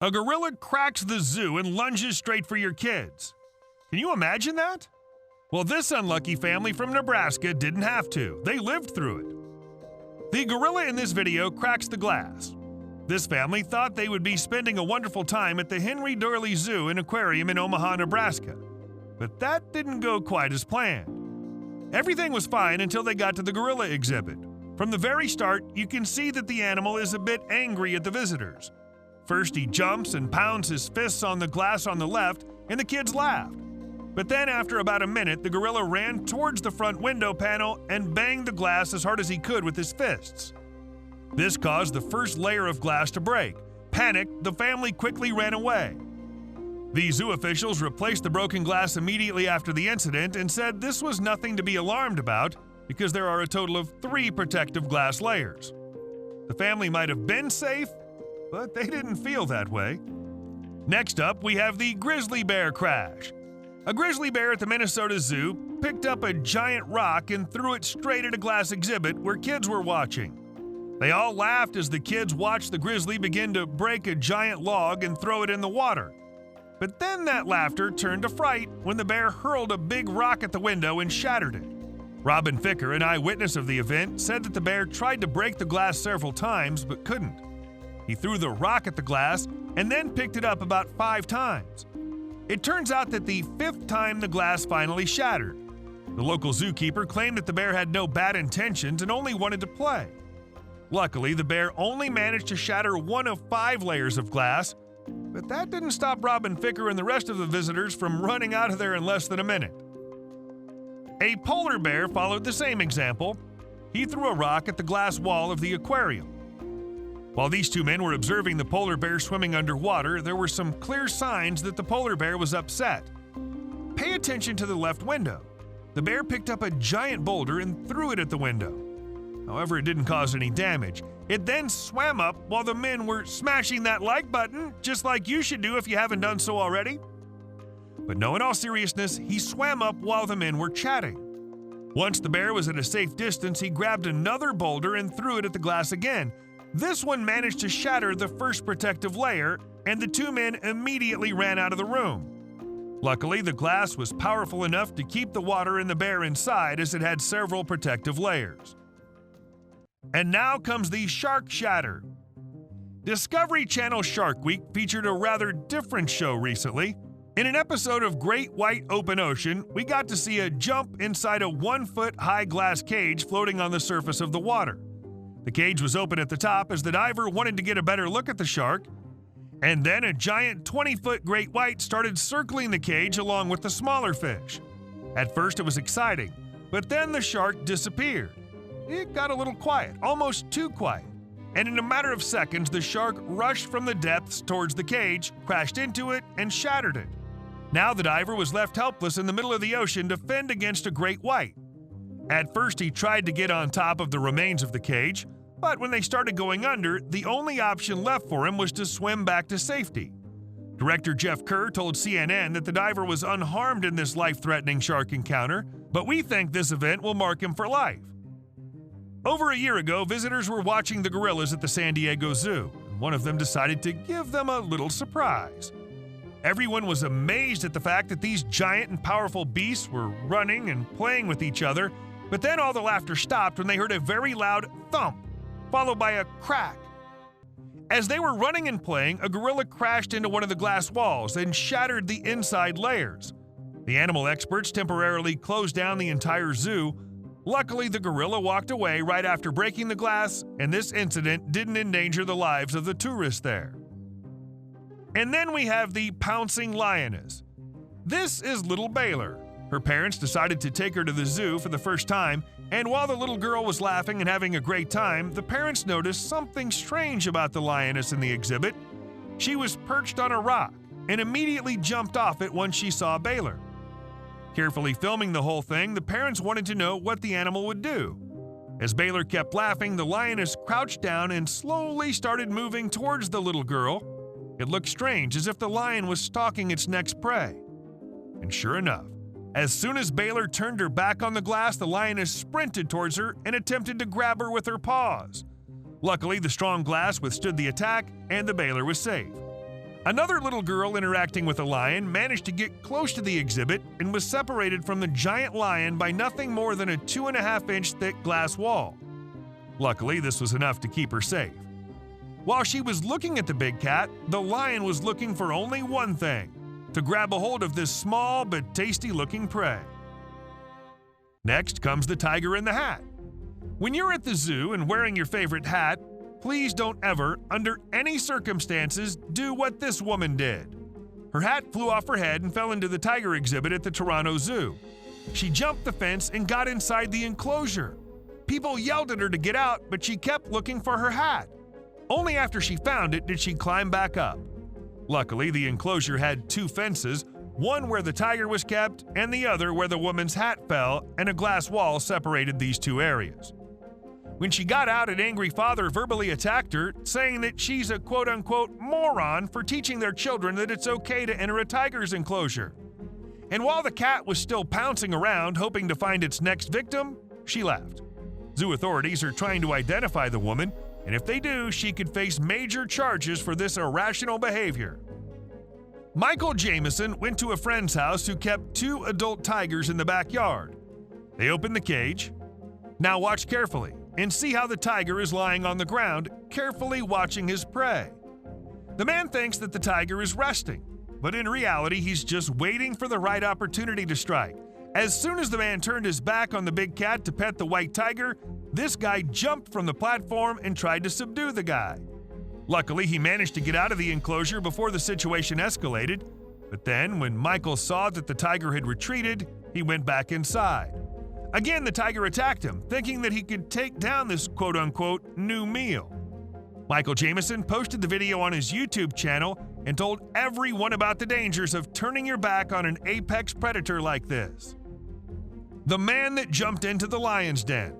A gorilla cracks the zoo and lunges straight for your kids. Can you imagine that? Well, this unlucky family from Nebraska didn't have to. They lived through it. The gorilla in this video cracks the glass. This family thought they would be spending a wonderful time at the Henry Doorly Zoo and Aquarium in Omaha, Nebraska. But that didn't go quite as planned. Everything was fine until they got to the gorilla exhibit. From the very start, you can see that the animal is a bit angry at the visitors. First, he jumps and pounds his fists on the glass on the left, and the kids laughed. But then after about a minute, the gorilla ran towards the front window panel and banged the glass as hard as he could with his fists. This caused the first layer of glass to break. Panicked, the family quickly ran away. The zoo officials replaced the broken glass immediately after the incident and said this was nothing to be alarmed about because there are a total of 3 protective glass layers. The family might have been safe, but they didn't feel that way. Next up, we have the grizzly bear crash. A grizzly bear at the Minnesota Zoo picked up a giant rock and threw it straight at a glass exhibit where kids were watching. They all laughed as the kids watched the grizzly begin to break a giant log and throw it in the water. But then that laughter turned to fright when the bear hurled a big rock at the window and shattered it. Robin Ficker, an eyewitness of the event, said that the bear tried to break the glass several times but couldn't. He threw the rock at the glass and then picked it up about 5 times. It turns out that the 5th time the glass finally shattered. The local zookeeper claimed that the bear had no bad intentions and only wanted to play. Luckily, the bear only managed to shatter 1 of 5 layers of glass, but that didn't stop Robin Ficker and the rest of the visitors from running out of there in less than a minute. A polar bear followed the same example. He threw a rock at the glass wall of the aquarium. While these 2 men were observing the polar bear swimming underwater, there were some clear signs that the polar bear was upset. Pay attention to the left window. The bear picked up a giant boulder and threw it at the window. However, it didn't cause any damage. It then swam up while the men were smashing that like button, just like you should do if you haven't done so already. But no, in all seriousness, he swam up while the men were chatting. Once the bear was at a safe distance, he grabbed another boulder and threw it at the glass again. This one managed to shatter the first protective layer, and the 2 men immediately ran out of the room. Luckily, the glass was powerful enough to keep the water and the bear inside as it had several protective layers. And now comes the shark shatter. Discovery Channel Shark Week featured a rather different show recently. In an episode of Great White Open Ocean, we got to see a jump inside a 1-foot-high glass cage floating on the surface of the water. The cage was open at the top as the diver wanted to get a better look at the shark, and then a giant 20-foot great white started circling the cage along with the smaller fish. At first it was exciting, but then the shark disappeared. It got a little quiet, almost too quiet, and in a matter of seconds the shark rushed from the depths towards the cage, crashed into it, and shattered it. Now the diver was left helpless in the middle of the ocean to fend against a great white. At first he tried to get on top of the remains of the cage, but when they started going under, the only option left for him was to swim back to safety. Director Jeff Kerr told CNN that the diver was unharmed in this life-threatening shark encounter, but we think this event will mark him for life. Over a year ago, visitors were watching the gorillas at the San Diego Zoo, and one of them decided to give them a little surprise. Everyone was amazed at the fact that these giant and powerful beasts were running and playing with each other, but then all the laughter stopped when they heard a very loud thump, followed by a crack. As they were running and playing, a gorilla crashed into one of the glass walls and shattered the inside layers. The animal experts temporarily closed down the entire zoo. Luckily, the gorilla walked away right after breaking the glass, and this incident didn't endanger the lives of the tourists there. And then we have the pouncing lioness. This is little Baylor. Her parents decided to take her to the zoo for the first time, and while the little girl was laughing and having a great time, the parents noticed something strange about the lioness in the exhibit. She was perched on a rock and immediately jumped off it once she saw Baylor. Carefully filming the whole thing, the parents wanted to know what the animal would do. As Baylor kept laughing, the lioness crouched down and slowly started moving towards the little girl. It looked strange, as if the lion was stalking its next prey. And sure enough, as soon as Baylor turned her back on the glass, the lioness sprinted towards her and attempted to grab her with her paws. Luckily, the strong glass withstood the attack, and the Baylor was safe. Another little girl interacting with a lion managed to get close to the exhibit and was separated from the giant lion by nothing more than a 2.5-inch thick glass wall. Luckily, this was enough to keep her safe. While she was looking at the big cat, the lion was looking for only one thing: to grab a hold of this small but tasty-looking prey. Next comes the tiger in the hat. When you're at the zoo and wearing your favorite hat, please don't ever, under any circumstances, do what this woman did. Her hat flew off her head and fell into the tiger exhibit at the Toronto Zoo. She jumped the fence and got inside the enclosure. People yelled at her to get out, but she kept looking for her hat. Only after she found it did she climb back up. Luckily, the enclosure had 2 fences, one where the tiger was kept and the other where the woman's hat fell, and a glass wall separated these 2 areas. When she got out, an angry father verbally attacked her, saying that she's a quote-unquote moron for teaching their children that it's okay to enter a tiger's enclosure. And while the cat was still pouncing around, hoping to find its next victim, she left. Zoo authorities are trying to identify the woman, and if they do, she could face major charges for this irrational behavior. Michael Jameson went to a friend's house who kept 2 adult tigers in the backyard. They opened the cage. Now watch carefully and see how the tiger is lying on the ground, carefully watching his prey. The man thinks that the tiger is resting, but in reality, he's just waiting for the right opportunity to strike. As soon as the man turned his back on the big cat to pet the white tiger, this guy jumped from the platform and tried to subdue the guy. Luckily, he managed to get out of the enclosure before the situation escalated, but then when Michael saw that the tiger had retreated, he went back inside. Again, the tiger attacked him, thinking that he could take down this quote-unquote new meal. Michael Jameson posted the video on his YouTube channel and told everyone about the dangers of turning your back on an apex predator like this. The man that jumped into the lion's den.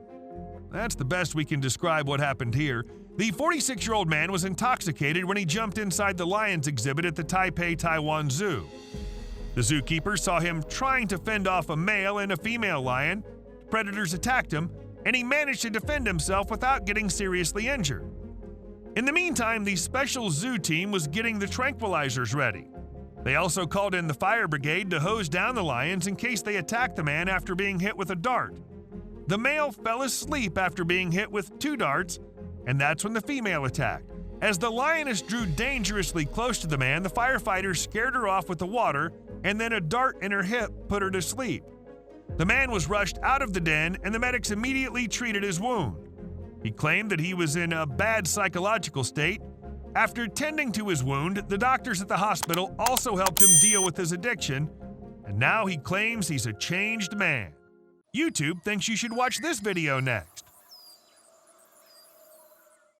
That's the best we can describe what happened here. The 46-year-old man was intoxicated when he jumped inside the lion's exhibit at the Taipei, Taiwan Zoo. The zookeeper saw him trying to fend off a male and a female lion. Predators attacked him, and he managed to defend himself without getting seriously injured. In the meantime, the special zoo team was getting the tranquilizers ready. They also called in the fire brigade to hose down the lions in case they attacked the man after being hit with a dart. The male fell asleep after being hit with 2 darts, and that's when the female attacked. As the lioness drew dangerously close to the man, the firefighters scared her off with the water, and then a dart in her hip put her to sleep. The man was rushed out of the den, and the medics immediately treated his wound. He claimed that he was in a bad psychological state. After tending to his wound, the doctors at the hospital also helped him deal with his addiction, and now he claims he's a changed man. YouTube thinks you should watch this video next.